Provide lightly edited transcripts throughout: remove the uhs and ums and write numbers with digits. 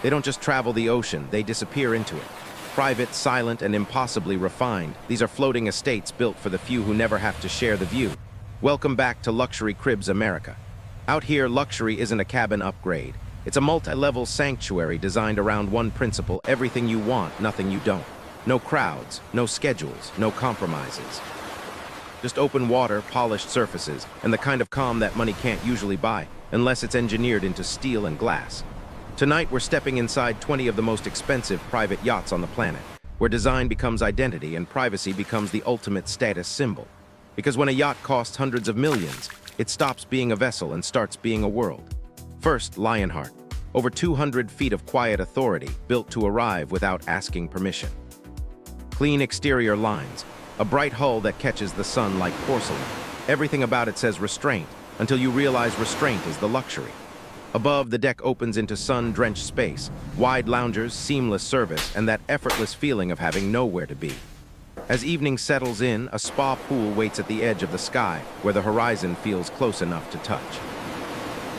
They don't just travel the ocean, they disappear into it. Private, silent, and impossibly refined, these are floating estates built for the few who never have to share the view. Welcome back to Luxury Cribs America. Out here, luxury isn't a cabin upgrade. It's a multi-level sanctuary designed around one principle: everything you want, nothing you don't. No crowds, no schedules, no compromises. Just open water, polished surfaces, and the kind of calm that money can't usually buy, unless it's engineered into steel and glass. Tonight, we're stepping inside 20 of the most expensive private yachts on the planet, where design becomes identity and privacy becomes the ultimate status symbol. Because when a yacht costs hundreds of millions, it stops being a vessel and starts being a world. First, Lionheart. Over 200 feet of quiet authority, built to arrive without asking permission. Clean exterior lines, a bright hull that catches the sun like porcelain. Everything about it says restraint, until you realize restraint is the luxury. Above, the deck opens into sun-drenched space, wide loungers, seamless service, and that effortless feeling of having nowhere to be. As evening settles in, a spa pool waits at the edge of the sky, where the horizon feels close enough to touch.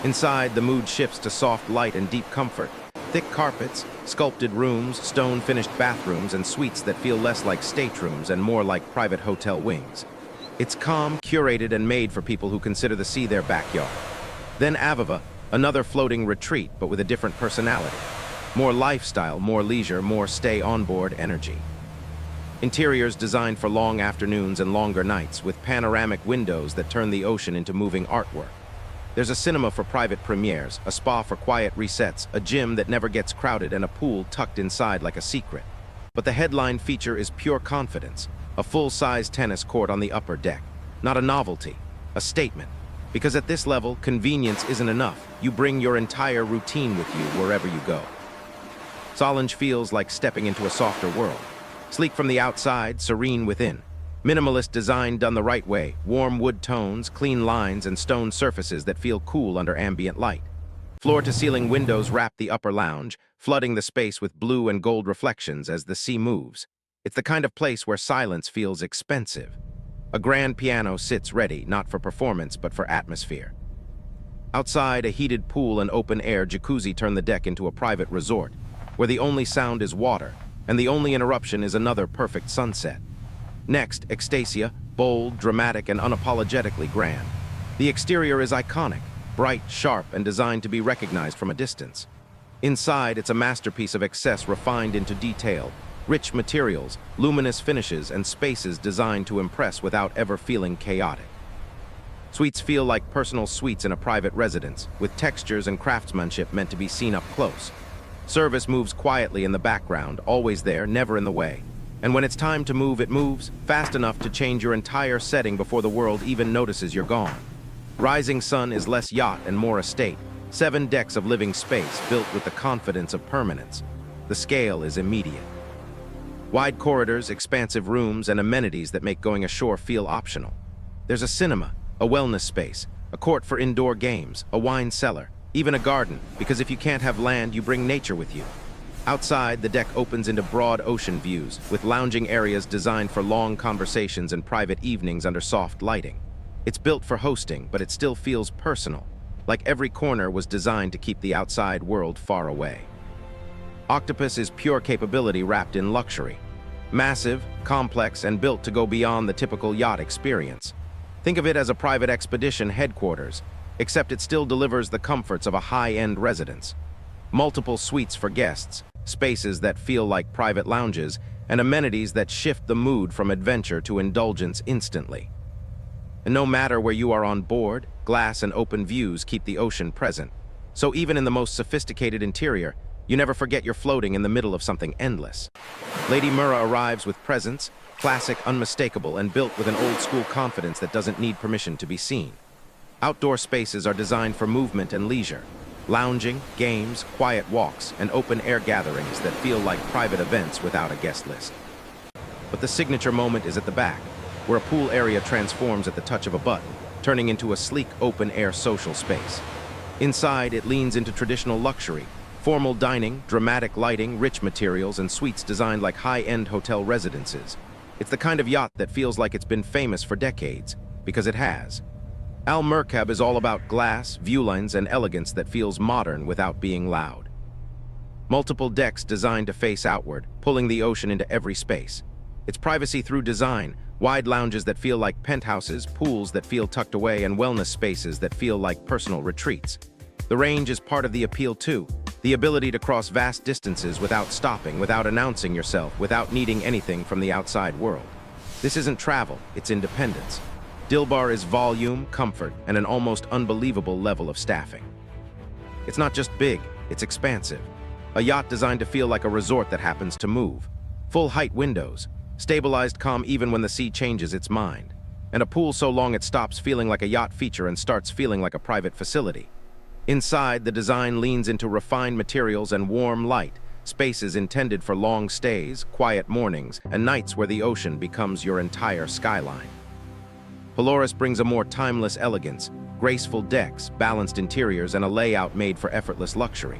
Inside, the mood shifts to soft light and deep comfort. Thick carpets, sculpted rooms, stone-finished bathrooms, and suites that feel less like staterooms and more like private hotel wings. It's calm, curated, and made for people who consider the sea their backyard. Then Aviva, another floating retreat, but with a different personality. More lifestyle, more leisure, more stay-on-board energy. Interiors designed for long afternoons and longer nights, with panoramic windows that turn the ocean into moving artwork. There's a cinema for private premieres, a spa for quiet resets, a gym that never gets crowded, and a pool tucked inside like a secret. But the headline feature is pure confidence, a full-size tennis court on the upper deck. Not a novelty, a statement. Because at this level, convenience isn't enough. You bring your entire routine with you wherever you go. Solange feels like stepping into a softer world. Sleek from the outside, serene within. Minimalist design done the right way, warm wood tones, clean lines, and stone surfaces that feel cool under ambient light. Floor-to-ceiling windows wrap the upper lounge, flooding the space with blue and gold reflections as the sea moves. It's the kind of place where silence feels expensive. A grand piano sits ready, not for performance, but for atmosphere. Outside, a heated pool and open-air jacuzzi turn the deck into a private resort, where the only sound is water, and the only interruption is another perfect sunset. Next, Extasia, bold, dramatic, and unapologetically grand. The exterior is iconic, bright, sharp, and designed to be recognized from a distance. Inside, it's a masterpiece of excess refined into detail, rich materials, luminous finishes, and spaces designed to impress without ever feeling chaotic. Suites feel like personal suites in a private residence, with textures and craftsmanship meant to be seen up close. Service moves quietly in the background, always there, never in the way. And when it's time to move, it moves, fast enough to change your entire setting before the world even notices you're gone. Rising Sun is less yacht and more estate, 7 decks of living space built with the confidence of permanence. The scale is immediate. Wide corridors, expansive rooms, and amenities that make going ashore feel optional. There's a cinema, a wellness space, a court for indoor games, a wine cellar, even a garden, because if you can't have land, you bring nature with you. Outside, the deck opens into broad ocean views, with lounging areas designed for long conversations and private evenings under soft lighting. It's built for hosting, but it still feels personal, like every corner was designed to keep the outside world far away. Octopus is pure capability wrapped in luxury. Massive, complex, and built to go beyond the typical yacht experience. Think of it as a private expedition headquarters, except it still delivers the comforts of a high-end residence. Multiple suites for guests, spaces that feel like private lounges, and amenities that shift the mood from adventure to indulgence instantly. And no matter where you are on board, glass and open views keep the ocean present. So even in the most sophisticated interior, you never forget you're floating in the middle of something endless. Lady Mura arrives with presence, classic, unmistakable, and built with an old-school confidence that doesn't need permission to be seen. Outdoor spaces are designed for movement and leisure. Lounging, games, quiet walks, and open-air gatherings that feel like private events without a guest list. But the signature moment is at the back, where a pool area transforms at the touch of a button, turning into a sleek open-air social space. Inside, it leans into traditional luxury, formal dining, dramatic lighting, rich materials, and suites designed like high-end hotel residences. It's the kind of yacht that feels like it's been famous for decades, because it has. Al Merkab is all about glass, viewlines, and elegance that feels modern without being loud. Multiple decks designed to face outward, pulling the ocean into every space. It's privacy through design, wide lounges that feel like penthouses, pools that feel tucked away, and wellness spaces that feel like personal retreats. The range is part of the appeal too, the ability to cross vast distances without stopping, without announcing yourself, without needing anything from the outside world. This isn't travel, it's independence. Dilbar is volume, comfort, and an almost unbelievable level of staffing. It's not just big, it's expansive. A yacht designed to feel like a resort that happens to move. Full-height windows, stabilized calm even when the sea changes its mind. And a pool so long it stops feeling like a yacht feature and starts feeling like a private facility. Inside, the design leans into refined materials and warm light, spaces intended for long stays, quiet mornings, and nights where the ocean becomes your entire skyline. Polaris brings a more timeless elegance, graceful decks, balanced interiors, and a layout made for effortless luxury.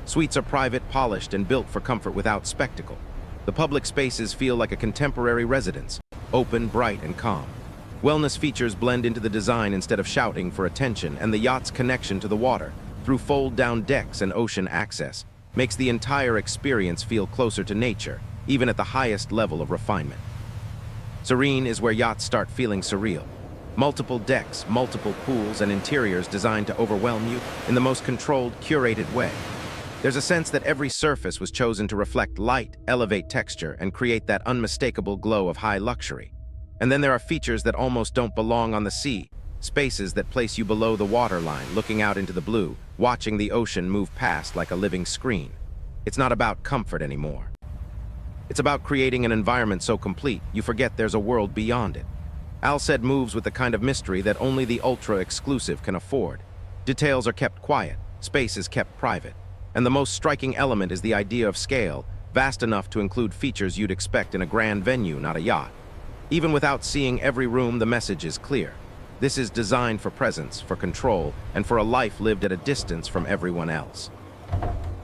Suites are private, polished, and built for comfort without spectacle. The public spaces feel like a contemporary residence, open, bright, and calm. Wellness features blend into the design instead of shouting for attention, and the yacht's connection to the water, through fold-down decks and ocean access, makes the entire experience feel closer to nature, even at the highest level of refinement. Serene is where yachts start feeling surreal. Multiple decks, multiple pools, and interiors designed to overwhelm you in the most controlled, curated way. There's a sense that every surface was chosen to reflect light, elevate texture, and create that unmistakable glow of high luxury. And then there are features that almost don't belong on the sea, spaces that place you below the waterline, looking out into the blue, watching the ocean move past like a living screen. It's not about comfort anymore. It's about creating an environment so complete, you forget there's a world beyond it. Alced moves with the kind of mystery that only the ultra-exclusive can afford. Details are kept quiet, space is kept private. And the most striking element is the idea of scale, vast enough to include features you'd expect in a grand venue, not a yacht. Even without seeing every room, the message is clear. This is designed for presence, for control, and for a life lived at a distance from everyone else.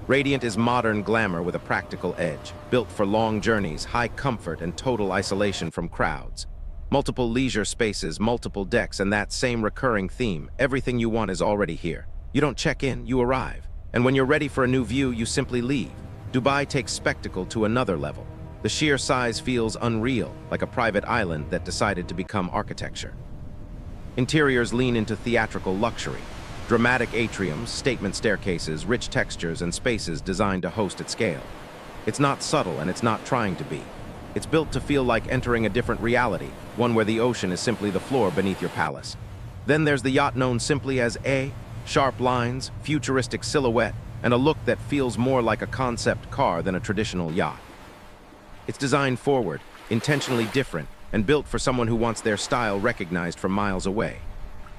Radiant is modern glamour with a practical edge, built for long journeys, high comfort, and total isolation from crowds. Multiple leisure spaces, multiple decks, and that same recurring theme. Everything you want is already here. You don't check in, you arrive. And when you're ready for a new view, you simply leave. Dubai takes spectacle to another level. The sheer size feels unreal, like a private island that decided to become architecture. Interiors lean into theatrical luxury. Dramatic atriums, statement staircases, rich textures, and spaces designed to host at scale. It's not subtle, and it's not trying to be. It's built to feel like entering a different reality, one where the ocean is simply the floor beneath your palace. Then there's the yacht known simply as A. Sharp lines, futuristic silhouette, and a look that feels more like a concept car than a traditional yacht. It's designed forward, intentionally different, and built for someone who wants their style recognized from miles away.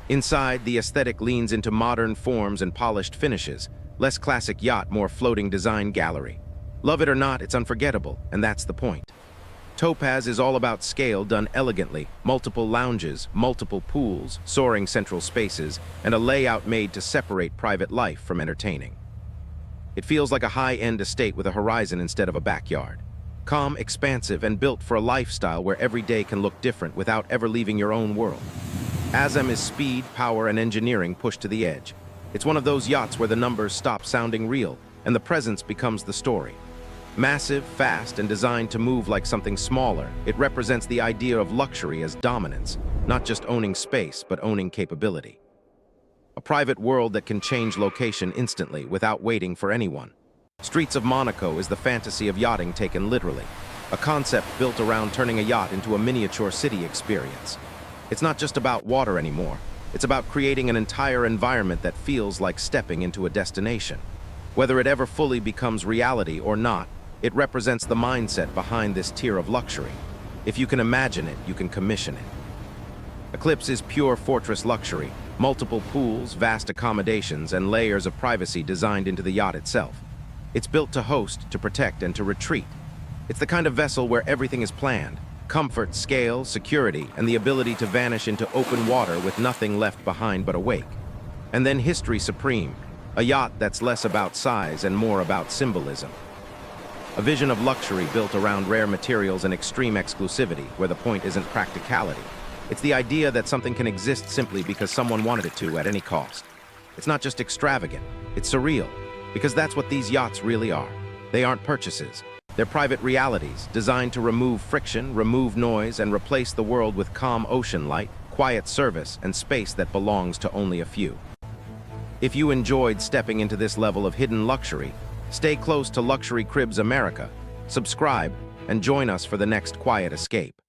Inside, the aesthetic leans into modern forms and polished finishes, less classic yacht, more floating design gallery. Love it or not, it's unforgettable, and that's the point. Topaz is all about scale done elegantly, multiple lounges, multiple pools, soaring central spaces, and a layout made to separate private life from entertaining. It feels like a high-end estate with a horizon instead of a backyard. Calm, expansive, and built for a lifestyle where every day can look different without ever leaving your own world. Azam is speed, power, and engineering pushed to the edge. It's one of those yachts where the numbers stop sounding real, and the presence becomes the story. Massive, fast, and designed to move like something smaller, it represents the idea of luxury as dominance, not just owning space, but owning capability. A private world that can change location instantly without waiting for anyone. Streets of Monaco is the fantasy of yachting taken literally, a concept built around turning a yacht into a miniature city experience. It's not just about water anymore, it's about creating an entire environment that feels like stepping into a destination. Whether it ever fully becomes reality or not, it represents the mindset behind this tier of luxury. If you can imagine it, you can commission it. Eclipse is pure fortress luxury, multiple pools, vast accommodations, and layers of privacy designed into the yacht itself. It's built to host, to protect, and to retreat. It's the kind of vessel where everything is planned. Comfort, scale, security, and the ability to vanish into open water with nothing left behind but a wake. And then history supreme, a yacht that's less about size and more about symbolism. A vision of luxury built around rare materials and extreme exclusivity, where the point isn't practicality. It's the idea that something can exist simply because someone wanted it to at any cost. It's not just extravagant, it's surreal, because that's what these yachts really are. They aren't purchases. They're private realities designed to remove friction, remove noise, and replace the world with calm ocean light, quiet service, and space that belongs to only a few. If you enjoyed stepping into this level of hidden luxury, stay close to Luxury Cribs America, subscribe, and join us for the next quiet escape.